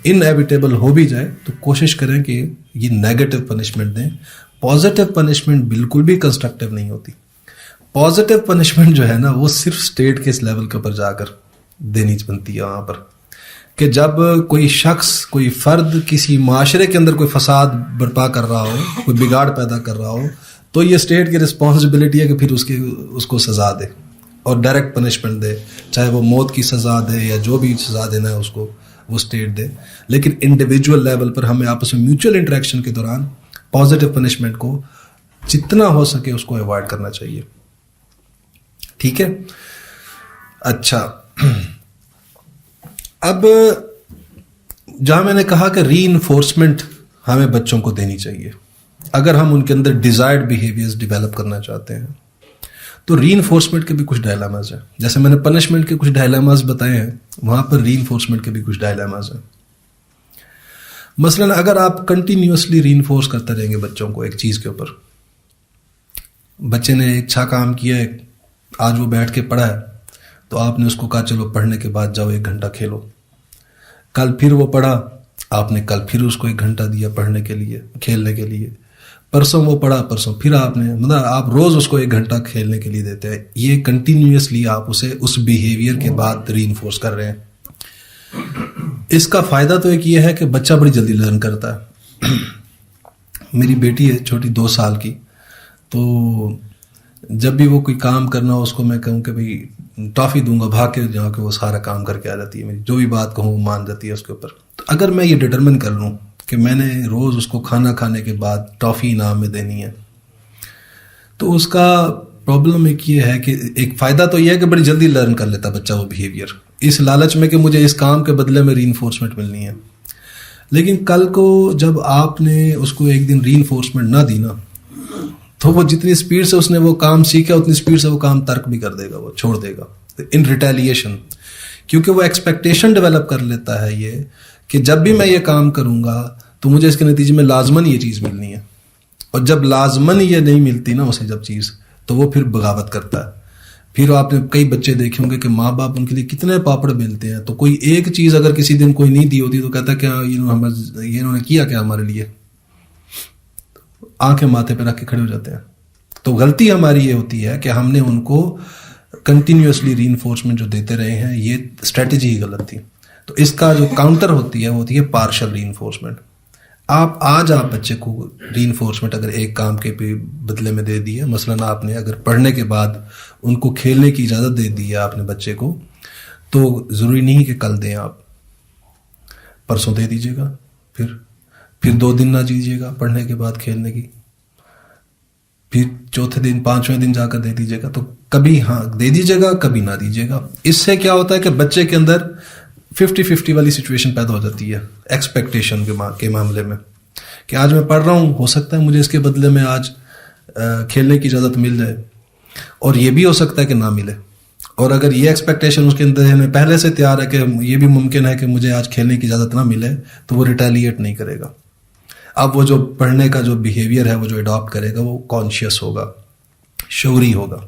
انایویٹیبل ہو بھی جائے تو کوشش کریں کہ یہ نیگیٹو پنشمنٹ دیں. پازیٹیو پنشمنٹ بالکل بھی کنسٹرکٹیو نہیں ہوتی. پازیٹیو پنشمنٹ جو ہے نا وہ صرف اسٹیٹ کے اس لیول کے اوپر جا کر دینی بنتی ہے وہاں پر، کہ جب کوئی شخص، کوئی فرد کسی معاشرے کے اندر کوئی فساد برپا کر رہا ہو، کوئی بگاڑ پیدا کر رہا ہو، تو یہ اسٹیٹ کی رسپانسبلٹی ہے کہ پھر اس کو سزا دے اور ڈائریکٹ پنشمنٹ دے، چاہے وہ موت کی سزا دے یا جو بھی سزا دینا ہے اس کو وہ اسٹیٹ دے. لیکن انڈیویجول لیول پر ہمیں آپس میں میوچل انٹریکشن کے دوران پازیٹیو پنشمنٹ کو جتنا ہو سکے اس کو ایوائڈ کرنا چاہیے. ٹھیک ہے. اچھا، اب جہاں میں نے کہا کہ ری انفورسمنٹ ہمیں بچوں کو دینی چاہیے اگر ہم ان کے اندر ڈیزائرڈ بیہیویئرز ڈیولپ کرنا چاہتے ہیں، تو ری انفورسمنٹ کے بھی کچھ ڈائلاماز ہیں. جیسے میں نے پنشمنٹ کے کچھ ڈائلاماز بتائے ہیں، وہاں پر ری انفورسمنٹ کے بھی کچھ ڈائلاماز ہیں. مثلاً اگر آپ کنٹینیوسلی ری انفورس کرتے رہیں گے بچوں کو ایک چیز کے اوپر، بچے نے ایک اچھا کام کیا ہے، آج وہ بیٹھ کے پڑھا ہے، تو آپ نے اس کو کہا چلو پڑھنے کے بعد جاؤ 1 گھنٹہ کھیلو. کل پھر وہ پڑھا، آپ نے کل پھر اس کو 1 گھنٹہ دیا پڑھنے کے لیے، کھیلنے کے لیے. پرسوں وہ پڑھا، پرسوں پھر آپ نے، مطلب آپ روز اس کو 1 گھنٹہ کھیلنے کے لیے دیتے ہیں. یہ کنٹینیوسلی آپ اسے اس بیہیویئر کے بعد ری انفورس کر رہے ہیں. اس کا فائدہ تو ایک یہ ہے کہ بچہ بڑی جلدی لرن کرتا ہے. میری بیٹی ہے چھوٹی 2 سال کی، تو جب بھی وہ کوئی کام کرنا ہو اس کو میں کہوں کہ بھائی ٹافی دوں گا، بھاگ کے جا کے وہ سارا کام کر کے آ جاتی ہے. میری جو بھی بات کہوں مان جاتی ہے اس کے اوپر. تو اگر میں یہ ڈٹرمن کر لوں کہ میں نے روز اس کو کھانا کھانے کے بعد ٹافی انعام میں دینی ہے، تو اس کا پرابلم ایک یہ ہے کہ ایک فائدہ تو یہ ہے کہ بڑی جلدی لرن کر لیتا بچہ وہ بیہیویئر، اس لالچ میں کہ مجھے اس کام کے بدلے میں ری انفورسمنٹ ملنی ہے. لیکن کل کو جب آپ نے اس کو ایک دن ری انفورسمنٹ نہ دی نا، تو وہ جتنی اسپیڈ سے اس نے وہ کام سیکھا اتنی اسپیڈ سے وہ کام ترک بھی کر دے گا، وہ چھوڑ دے گا ان ریٹیلیشن. کیونکہ وہ ایکسپیکٹیشن ڈیولپ کر لیتا ہے یہ کہ جب بھی میں یہ کام کروں گا تو مجھے اس کے نتیجے میں لازماً یہ چیز ملنی ہے. اور جب لازماً یہ نہیں ملتی نا اسے جب چیز، تو وہ پھر بغاوت کرتا ہے. پھر آپ نے کئی بچے دیکھے ہوں گے کہ ماں باپ ان کے لیے کتنے پاپڑ بیلتے ہیں، تو کوئی ایک چیز اگر کسی دن کوئی نہیں دی ہوتی تو کہتا ہے کہ انہوں نے کیا کیا ہمارے لیے، آنکھیں ماتھے پہ رکھ کے کھڑے ہو جاتے ہیں. تو غلطی ہماری یہ ہوتی ہے کہ ہم نے ان کو کنٹینیوسلی ری انفورسمنٹ جو دیتے رہے ہیں، یہ اسٹریٹجی ہی غلط تھی. تو اس کا جو کاؤنٹر ہوتی ہے وہ ہوتی ہے پارشل ری انفورسمنٹ. آپ بچے کو ری انفورسمنٹ اگر ایک کام کے بدلے میں دے دی ہے، مثلاً آپ نے اگر پڑھنے کے بعد ان کو کھیلنے کی اجازت دے دی ہے آپ نے بچے کو، تو ضروری نہیں کہ کل دیں، آپ پرسوں دے دیجیے گا، پھر 2 دن نہ دیجیے گا پڑھنے کے بعد کھیلنے کی، پھر چوتھے دن 5ویں دن جا کر دے دیجیے گا. تو کبھی ہاں دے دیجیے گا، کبھی نہ دیجیے گا. اس سے کیا ہوتا ہے کہ بچے کے اندر 50-50 والی سچویشن پیدا ہو جاتی ہے ایکسپیکٹیشن کے معاملے میں، کہ آج میں پڑھ رہا ہوں، ہو سکتا ہے مجھے اس کے بدلے میں آج کھیلنے کی اجازت مل جائے، اور یہ بھی ہو سکتا ہے کہ نہ ملے. اور اگر یہ ایکسپیکٹیشن اس کے اندر ہے پہلے سے تیار ہے کہ یہ بھی ممکن ہے کہ مجھے آج کھیلنے کی اجازت نہ ملے، تو وہ ریٹیلیٹ نہیں کرے گا. اب وہ جو پڑھنے کا جو بیہیویئر ہے وہ جو اڈاپٹ کرے گا وہ کانشیس ہوگا، شعوری ہوگا،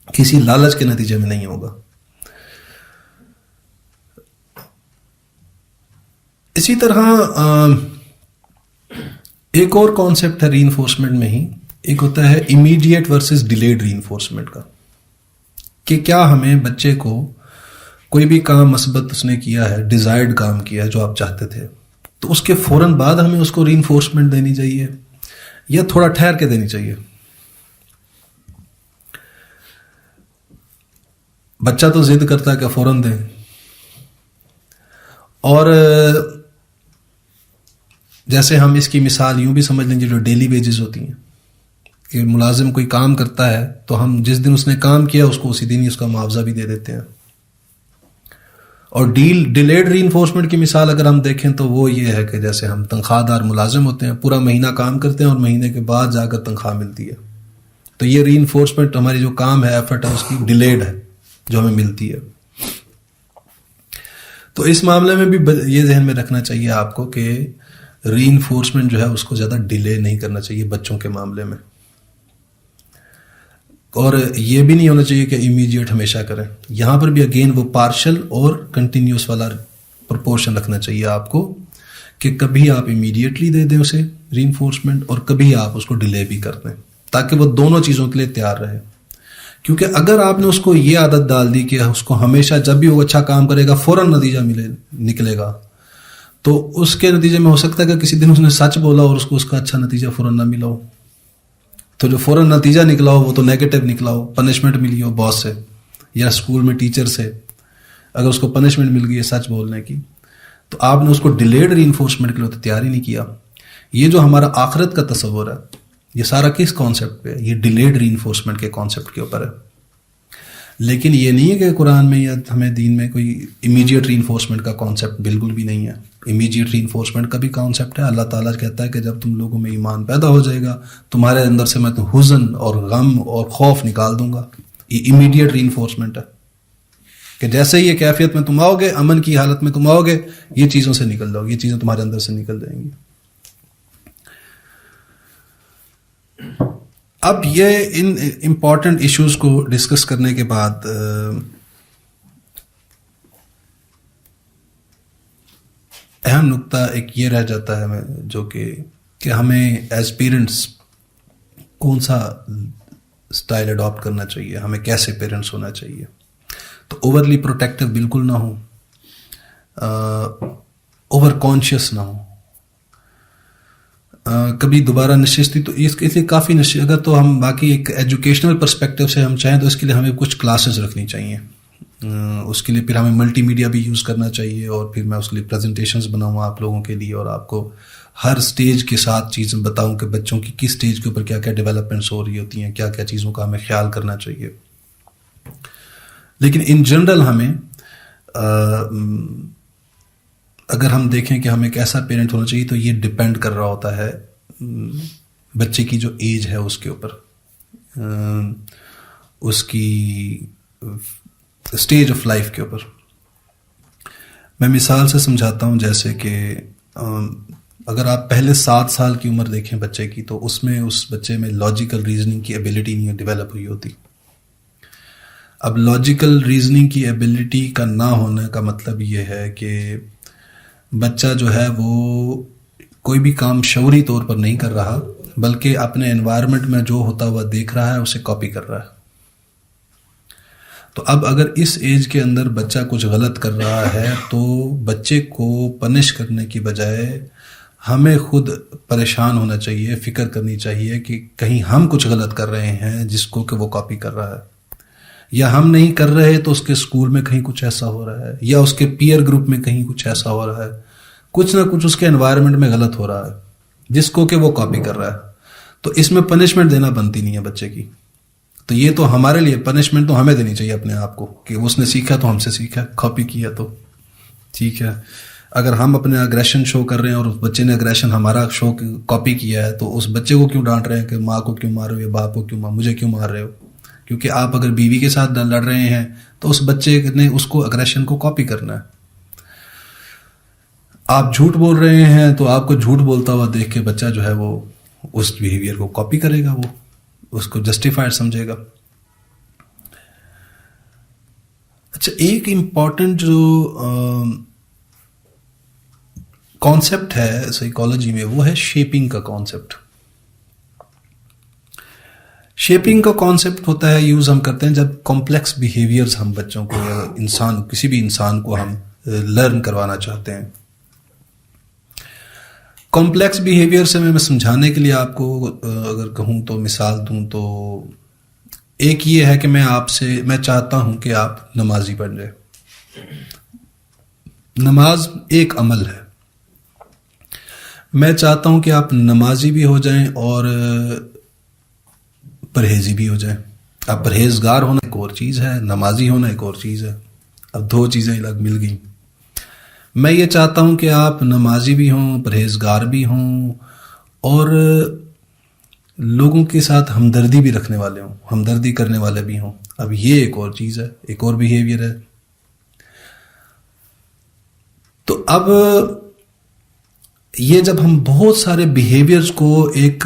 کسی لالچ کے نتیجے میں نہیں ہوگا. اسی طرح ایک اور کانسیپٹ ہے ری انفورسمنٹ میں ہی، ایک ہوتا ہے امیڈیٹ ورسز ڈیلیڈ ری انفورسمنٹ کا، کہ کیا ہمیں بچے کو کوئی بھی کام مثبت اس نے کیا ہے، ڈیزائرڈ کام کیا ہے جو آپ چاہتے تھے، تو اس کے فوراً بعد ہمیں اس کو ری انفورسمنٹ دینی چاہیے یا تھوڑا ٹھہر کے دینی چاہیے؟ بچہ تو ضد کرتا ہے کہ فوراً دیں، اور جیسے ہم اس کی مثال یوں بھی سمجھ لیں جو ڈیلی ویجز ہوتی ہیں، کہ ملازم کوئی کام کرتا ہے تو ہم جس دن اس نے کام کیا اس کو اسی دن ہی اس کا معاوضہ بھی دے دیتے ہیں. اور ڈیلیڈ ری انفورسمنٹ کی مثال اگر ہم دیکھیں تو وہ یہ ہے کہ جیسے ہم تنخواہ دار ملازم ہوتے ہیں، پورا مہینہ کام کرتے ہیں اور مہینے کے بعد جا کر تنخواہ ملتی ہے، تو یہ ری انفورسمنٹ ہماری جو کام ہے، ایفرٹ ہے، اس کی ڈیلیڈ ہے جو ہمیں ملتی ہے. تو اس معاملے میں بھی یہ ذہن میں رکھنا چاہیے آپ کو کہ ری انفورسمنٹ جو ہے اس کو زیادہ ڈیلے نہیں کرنا چاہیے بچوں کے معاملے میں، اور یہ بھی نہیں ہونا چاہیے کہ امیڈیٹ ہمیشہ کریں. یہاں پر بھی اگین وہ پارشل اور کنٹینیوس والا پرپورشن رکھنا چاہیے آپ کو، کہ کبھی آپ امیڈیٹلی دے دیں اسے ری انفورسمنٹ اور کبھی آپ اس کو ڈیلے بھی کر دیں، تاکہ وہ دونوں چیزوں کے لیے تیار رہے. کیونکہ اگر آپ نے اس کو یہ عادت ڈال دی کہ اس کو ہمیشہ جب بھی وہ اچھا کام کرے گا فوراً نتیجہ نکلے گا، تو اس کے نتیجے میں ہو سکتا ہے کہ کسی دن اس نے سچ بولا اور اس کو اس کا اچھا نتیجہ فوراً نہ ملا ہو، تو جو فوراً نتیجہ نکلا ہو وہ تو نیگیٹو نکلا ہو، پنشمنٹ ملی ہو باس سے یا اسکول میں ٹیچر سے، اگر اس کو پنشمنٹ مل گئی ہے سچ بولنے کی، تو آپ نے اس کو ڈیلیڈ ری انفورسمنٹ کے لیے تو تیار ہی نہیں کیا. یہ جو ہمارا آخرت کا تصور ہے یہ سارا کس کانسیپٹ پہ ہے؟ یہ ڈیلیڈ ری انفورسمنٹ کے کانسیپٹ کے اوپر ہے. لیکن یہ نہیں ہے کہ قرآن میں یا ہمیں دین میں کوئی امیڈیٹ ری انفورسمنٹ کا کانسیپٹ بالکل بھی نہیں ہے. امیڈیٹ ری انفورسمنٹ کا بھی کانسیپٹ ہے. اللہ تعالیٰ کہتا ہے کہ جب تم لوگوں میں ایمان پیدا ہو جائے گا تمہارے اندر سے میں تو حزن اور غم اور خوف نکال دوں گا. یہ امیڈیٹ ری انفورسمنٹ ہے کہ جیسے ہی یہ کیفیت میں تم آؤ گے، امن کی حالت میں تم آؤ گے، یہ چیزوں سے نکل جاؤ گے، یہ چیزیں تمہارے اندر سے نکل جائیں گی. اب یہ ان امپورٹنٹ ایشوز کو ڈسکس کرنے کے بعد اہم نقطہ ایک یہ رہ جاتا ہے جو کہ ہمیں ایز پیرنٹس کون سا سٹائل اڈاپٹ کرنا چاہیے، ہمیں کیسے پیرنٹس ہونا چاہیے. تو اوورلی پروٹیکٹیو بالکل نہ ہو، اوور کانشیس نہ ہو. کبھی دوبارہ نشستی تو اس کے لیے کافی اگر تو ہم باقی ایک ایجوکیشنل پرسپیکٹیو سے ہم چاہیں تو اس کے لیے ہمیں کچھ کلاسز رکھنی چاہیے. اس کے لیے پھر ہمیں ملٹی میڈیا بھی یوز کرنا چاہیے، اور پھر میں اس کے لیے پریزنٹیشنز بناؤں آپ لوگوں کے لیے، اور آپ کو ہر سٹیج کے ساتھ چیزیں بتاؤں کہ بچوں کی کس سٹیج کے اوپر کیا کیا ڈیولپمنٹس ہو رہی ہوتی ہیں، کیا کیا چیزوں کا ہمیں خیال کرنا چاہیے. لیکن ان جنرل ہمیں اگر ہم دیکھیں کہ ہمیں کیسا پیرنٹ ہونا چاہیے تو یہ ڈپینڈ کر رہا ہوتا ہے بچے کی جو ایج ہے اس کے اوپر، اس کی اسٹیج آف لائف کے اوپر. میں مثال سے سمجھاتا ہوں، جیسے کہ اگر آپ پہلے 7 سال کی عمر دیکھیں بچے کی تو اس میں اس بچے میں لاجیکل ریزننگ کی ایبلٹی نہیں ڈیولپ ہوئی ہوتی. اب لاجیکل ریزننگ کی ایبلٹی کا نہ ہونے کا مطلب یہ ہے کہ بچہ جو ہے وہ کوئی بھی کام شعوری طور پر نہیں کر رہا، بلکہ اپنے انوائرمنٹ میں جو ہوتا ہوا دیکھ رہا ہے اسے کاپی کر رہا ہے. تو اب اگر اس ایج کے اندر بچہ کچھ غلط کر رہا ہے تو بچے کو پنش کرنے کی بجائے ہمیں خود پریشان ہونا چاہیے، فکر کرنی چاہیے کہ کہیں ہم کچھ غلط کر رہے ہیں جس کو کہ وہ کاپی کر رہا ہے، یا ہم نہیں کر رہے تو اس کے اسکول میں کہیں کچھ ایسا ہو رہا ہے، یا اس کے پیئر گروپ میں کہیں کچھ ایسا ہو رہا ہے، کچھ نہ کچھ اس کے انوائرمنٹ میں غلط ہو رہا ہے جس کو کہ وہ کاپی کر رہا ہے. تو اس میں پنشمنٹ دینا بنتی نہیں ہے بچے کی. تو یہ تو ہمارے لیے پنشمنٹ تو ہمیں دینی چاہیے اپنے آپ کو کہ اس نے سیکھا تو ہم سے سیکھا، کاپی کیا تو ٹھیک ہے. اگر ہم اپنے اگریشن شو کر رہے ہیں اور اس بچے نے اگریشن ہمارا شو کاپی کیا ہے تو اس بچے کو کیوں ڈانٹ رہے ہیں کہ ماں کو کیوں مار رہے ہو، باپ کو کیوں مجھے کیوں مار رہے ہو؟ کیونکہ آپ اگر بیوی کے ساتھ لڑ رہے ہیں تو اس بچے نے اس کو اگریشن کو کاپی کرنا ہے. آپ جھوٹ بول رہے ہیں تو آپ کو جھوٹ بولتا ہوا دیکھ کے بچہ جو ہے وہ اس بیہیویئر کو کاپی کرے گا, وہ اس کو جسٹیفائڈ سمجھے گا. اچھا, ایک امپورٹنٹ جو کانسیپٹ ہے سائیکالوجی میں وہ ہے شیپنگ کا کانسیپٹ. شیپنگ کا کانسیپٹ ہوتا ہے یوز ہم کرتے ہیں جب کمپلیکس بیہیویئرز ہم بچوں کو یا کسی بھی انسان کو ہم لرن کروانا چاہتے ہیں. کمپلیکس بیہیویئر سے میں سمجھانے کے لیے آپ کو اگر کہوں تو مثال دوں تو ایک یہ ہے کہ میں چاہتا ہوں کہ آپ نمازی بن جائیں. نماز ایک عمل ہے. میں چاہتا ہوں کہ آپ نمازی بھی ہو جائیں اور پرہیزی بھی ہو جائیں. اب پرہیزگار ہونا ایک اور چیز ہے, نمازی ہونا ایک اور چیز ہے. اب دو چیزیں الگ مل گئیں. میں یہ چاہتا ہوں کہ آپ نمازی بھی ہوں, پرہیزگار بھی ہوں اور لوگوں کے ساتھ ہمدردی بھی رکھنے والے ہوں, ہمدردی کرنے والے بھی ہوں. اب یہ ایک اور چیز ہے, ایک اور بیہیویئر ہے. تو اب یہ جب ہم بہت سارے بیہیویئرز کو ایک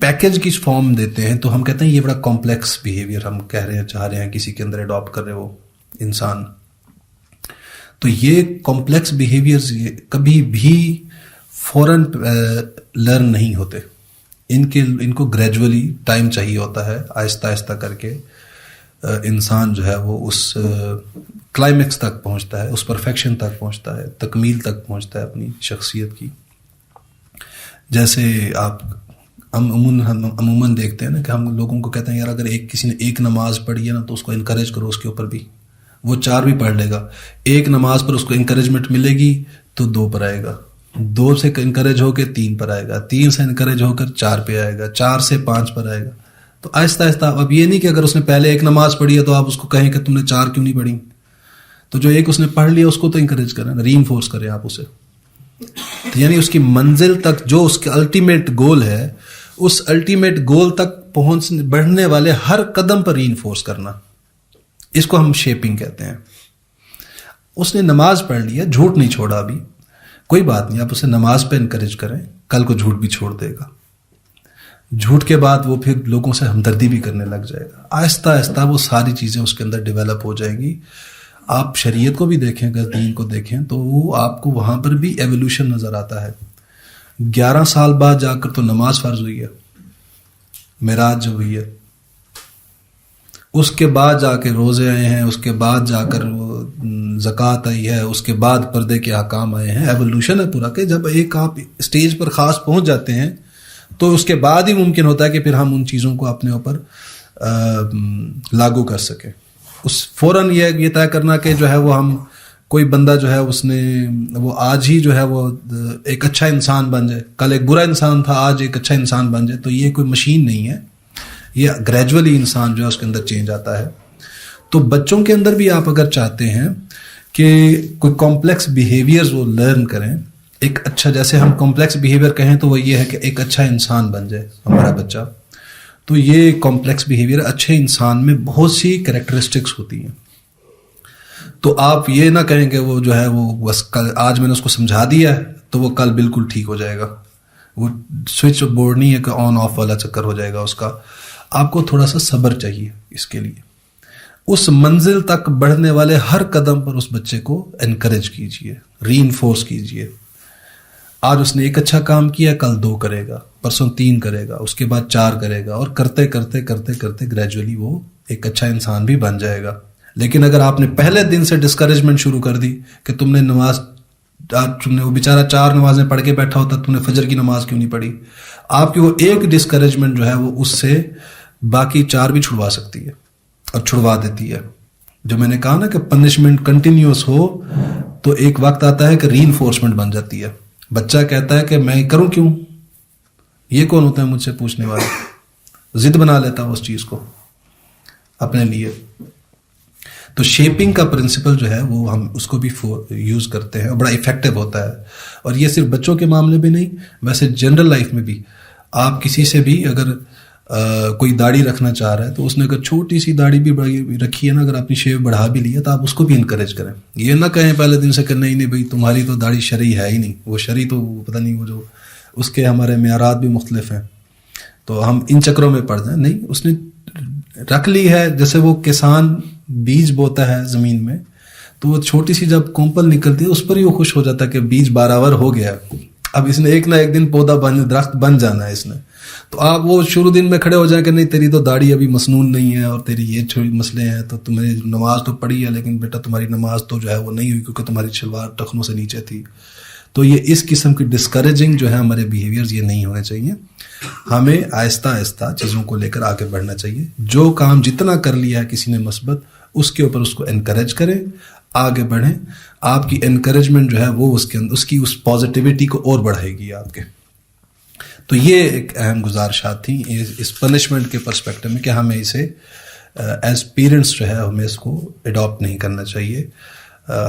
پیکج کی فارم دیتے ہیں تو ہم کہتے ہیں یہ بڑا کمپلیکس بیہیویئر ہم چاہ رہے ہیں کسی کے اندر اڈاپٹ کر رہے وہ انسان. تو یہ کمپلیکس بیہیویئرز کبھی بھی فوراً لرن نہیں ہوتے. ان کو گریجولی ٹائم چاہیے ہوتا ہے. آہستہ آہستہ کر کے انسان جو ہے وہ اس کلائمیکس تک پہنچتا ہے, اس پرفیکشن تک پہنچتا ہے, تکمیل تک پہنچتا ہے اپنی شخصیت کی. جیسے آپ عموماً دیکھتے ہیں نا کہ ہم لوگوں کو کہتے ہیں یار اگر کسی نے ایک نماز پڑھی ہے نا تو اس کو انکریج کرو اس کے اوپر بھی, وہ 4 بھی پڑھ لے گا. ایک نماز پر اس کو انکریجمنٹ ملے گی تو 2 پر آئے گا, 2 سے انکریج ہو کے 3 پر آئے گا, 3 سے انکریج ہو کر 4 پہ آئے گا, 4 سے 5 پر آئے گا. تو آہستہ آہستہ. اب یہ نہیں کہ اگر اس نے پہلے ایک نماز پڑھی ہے تو آپ اس کو کہیں کہ تم نے 4 کیوں نہیں پڑھی. تو جو ایک اس نے پڑھ لیا اس کو تو انکریج کریں, ری انفورس کریں آپ اسے. یعنی اس کی منزل تک جو اس کے الٹیمیٹ گول ہے, اس الٹیمیٹ گول تک بڑھنے والے ہر قدم پر ری انفورس کرنا, اس کو ہم شیپنگ کہتے ہیں. اس نے نماز پڑھ لیا, جھوٹ نہیں چھوڑا ابھی, کوئی بات نہیں, آپ اسے نماز پہ انکریج کریں, کل کو جھوٹ بھی چھوڑ دے گا. جھوٹ کے بعد وہ پھر لوگوں سے ہمدردی بھی کرنے لگ جائے گا. آہستہ آہستہ وہ ساری چیزیں اس کے اندر ڈیولپ ہو جائیں گی. آپ شریعت کو بھی دیکھیں, اگر دین کو دیکھیں تو وہ آپ کو وہاں پر بھی ایولیوشن نظر آتا ہے. 11 سال بعد جا کر تو نماز فرض ہوئی ہے, معراج جو ہوئی ہے, اس کے بعد جا کے روزے آئے ہیں, اس کے بعد جا کر وہ زکوٰۃ آئی ہے, اس کے بعد پردے کے احکام آئے ہیں. ایولیوشن ہے پورا کہ جب ایک آپ اسٹیج پر خاص پہنچ جاتے ہیں تو اس کے بعد ہی ممکن ہوتا ہے کہ پھر ہم ان چیزوں کو اپنے اوپر لاگو کر سکیں. اس فوراً یہ طے کرنا کہ جو ہے وہ ہم کوئی بندہ جو ہے اس نے وہ آج ہی جو ہے وہ ایک اچھا انسان بن جائے, کل ایک برا انسان تھا آج ایک اچھا انسان بن جائے, تو یہ کوئی مشین نہیں ہے. یہ گریجولی انسان جو ہے اس کے اندر چینج آتا ہے. تو بچوں کے اندر بھی آپ اگر چاہتے ہیں کہ کوئی کمپلیکس بیہیویئرز وہ لرن کریں, ایک اچھا, جیسے ہم کمپلیکس بیہیویئر کہیں تو وہ یہ ہے کہ ایک اچھا انسان بن جائے ہمارا بچہ. تو یہ کمپلیکس بیہیویئر اچھے انسان میں بہت سی کریکٹرسٹکس ہوتی ہیں. تو آپ یہ نہ کہیں کہ وہ جو ہے وہ بس کل آج میں نے اس کو سمجھا دیا ہے تو وہ کل بالکل ٹھیک ہو جائے گا. وہ سوئچ بورڈ نہیں ہے کہ آن آف والا چکر ہو جائے گا اس کا. آپ کو تھوڑا سا صبر چاہیے اس کے لیے. اس منزل تک بڑھنے والے ہر قدم پر اس بچے کو انکریج کیجیے, ری انفورس کیجیے. آج اس نے ایک اچھا کام کیا, کل 2 کرے گا, پرسوں 3 کرے گا, اس کے بعد 4 کرے گا, اور کرتے کرتے کرتے کرتے گریجولی وہ ایک اچھا انسان بھی بن جائے گا. لیکن اگر آپ نے پہلے دن سے ڈسکریجمنٹ شروع کر دی کہ تم نے نماز, تم نے وہ بیچارہ 4 نمازیں پڑھ کے بیٹھا ہوتا, تم نے فجر کی نماز کیوں نہیں پڑھی, آپ کی وہ ایک ڈسکریجمنٹ جو ہے وہ اس سے باقی 4 بھی چھڑوا سکتی ہے اور چھڑوا دیتی ہے. جو میں نے کہا نا کہ پنشمنٹ کنٹینیوس ہو تو ایک وقت آتا ہے کہ ری انفورسمنٹ بن جاتی ہے. بچہ کہتا ہے کہ میں کروں کیوں, یہ کون ہوتا ہے مجھ سے پوچھنے والا, ضد بنا لیتا ہوں اس چیز کو اپنے لیے. تو شیپنگ کا پرنسپل جو ہے وہ ہم اس کو بھی یوز کرتے ہیں اور بڑا افیکٹو ہوتا ہے. اور یہ صرف بچوں کے معاملے میں نہیں, ویسے جنرل لائف میں بھی آپ کسی سے بھی اگر کوئی داڑھی رکھنا چاہ رہا ہے تو اس نے اگر چھوٹی سی داڑھی بھی رکھی ہے نا, اگر اپنی شیو بڑھا بھی لی ہے تو آپ اس کو بھی انکریج کریں. یہ نہ کہیں پہلے دن سے کہ نہیں بھائی تمہاری تو داڑھی شرعی ہے ہی نہیں, وہ شرعی تو پتہ نہیں, وہ جو اس کے ہمارے معیارات بھی مختلف ہیں, تو ہم ان چکروں میں پڑ جائیں. نہیں, اس نے رکھ لی ہے. جیسے وہ کسان بیج بوتا ہے زمین میں, تو وہ چھوٹی سی جب کومپل نکلتی ہے اس پر ہی وہ خوش ہو جاتا ہے کہ بیج باراور ہو گیا, اب اس نے ایک نہ ایک دن پودا درخت بن جانا ہے اس نے. تو آپ وہ شروع دن میں کھڑے ہو جائیں کہ نہیں تیری تو داڑھی ابھی مسنون نہیں ہے اور تیری یہ چھوٹی مسئلے ہیں, تو تمہیں نماز تو پڑھی ہے لیکن بیٹا تمہاری نماز تو جو ہے وہ نہیں ہوئی کیونکہ تمہاری شلوار ٹخنوں سے نیچے تھی. تو یہ اس قسم کی ڈسکریجنگ جو ہے ہمارے بیہیویئرز یہ نہیں ہونے چاہیے. ہمیں آہستہ آہستہ چیزوں کو لے کر آگے بڑھنا چاہیے. جو کام جتنا کر لیا ہے کسی نے مثبت, اس کے اوپر اس کو انکریج کریں, آگے بڑھیں. آپ کی انکریجمنٹ جو ہے وہ اس کی اس پازیٹیوٹی کو اور بڑھائے گی آپ کے. تو یہ ایک اہم گزارشات تھیں اس پنشمنٹ کے پرسپیکٹو میں کہ ہمیں اسے ایز پیرنٹس جو ہے ہمیں اس کو اڈاپٹ نہیں کرنا چاہیے,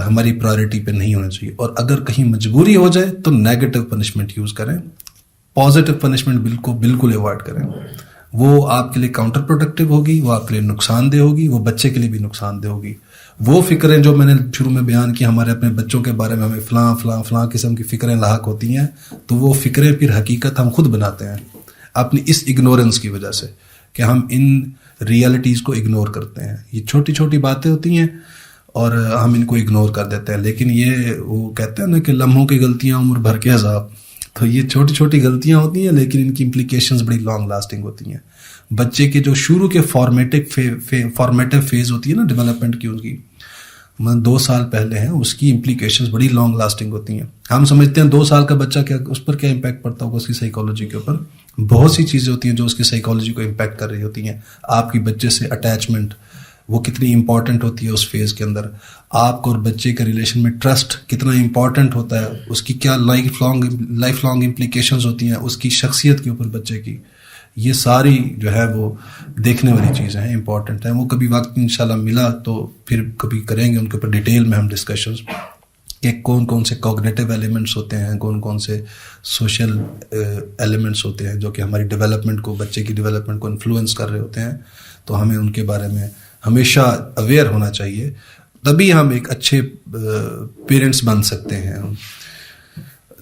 ہماری پرائرٹی پہ نہیں ہونا چاہیے. اور اگر کہیں مجبوری ہو جائے تو نیگیٹو پنشمنٹ یوز کریں, پازیٹیو پنشمنٹ بالکل ایوائڈ کریں. وہ آپ کے لیے کاؤنٹر پروڈکٹیو ہوگی, وہ آپ کے لیے نقصان دہ ہوگی, وہ بچے کے لیے بھی نقصان دہ ہوگی. وہ فکریں جو میں نے شروع میں بیان کی ہمارے اپنے بچوں کے بارے میں, ہمیں فلاں فلاں فلاں قسم کی فکریں لاحق ہوتی ہیں, تو وہ فکریں پھر حقیقت ہم خود بناتے ہیں اپنی اس اگنورنس کی وجہ سے کہ ہم ان ریئلٹیز کو اگنور کرتے ہیں. یہ چھوٹی چھوٹی باتیں ہوتی ہیں اور ہم ان کو اگنور کر دیتے ہیں, لیکن یہ وہ کہتے ہیں نا کہ لمحوں کی غلطیاں عمر بھر کے عذاب. تو یہ چھوٹی چھوٹی غلطیاں ہوتی ہیں لیکن ان کی امپلیکیشنز بڑی لانگ لاسٹنگ ہوتی ہیں. بچے کے جو شروع کے فارمیٹیو فیز ہوتی ہے نا ڈیولپمنٹ کی, ان کی 2 سال پہلے ہیں, اس کی امپلیکیشنز بڑی لانگ لاسٹنگ ہوتی ہیں. ہم سمجھتے ہیں 2 سال کا بچہ کیا, اس پر کیا امپیکٹ پڑتا ہوگا اس کی سائیکالوجی کے اوپر. بہت سی چیزیں ہوتی ہیں جو اس کی سائیکالوجی کو امپیکٹ کر رہی ہوتی ہیں. آپ کی بچے سے اٹیچمنٹ وہ کتنی امپورٹنٹ ہوتی ہے اس فیز کے اندر, آپ کو اور بچے کے ریلیشن میں ٹرسٹ کتنا امپورٹنٹ ہوتا ہے, اس کی کیا لائف لانگ امپلیکیشنز ہوتی ہیں اس کی شخصیت کے اوپر بچے کی. یہ ساری جو ہے وہ دیکھنے والی چیزیں ہیں, امپورٹنٹ ہیں. وہ کبھی وقت انشاءاللہ ملا تو پھر کبھی کریں گے ان کے اوپر ڈیٹیل میں ہم ڈسکشنز کہ کون کون سے کوگنیٹو ایلیمنٹس ہوتے ہیں, کون کون سے سوشل ایلیمنٹس ہوتے ہیں جو کہ ہماری ڈیولپمنٹ کو, بچے کی ڈیولپمنٹ کو انفلوئنس کر رہے ہوتے ہیں. تو ہمیں ان کے بارے میں ہمیشہ اویئر ہونا چاہیے, تبھی ہم ایک اچھے پیرنٹس بن سکتے ہیں.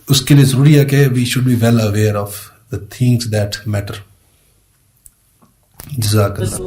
اس کے لیے ضروری ہے کہ we should be well aware of the things that matter. جزاک اللہ.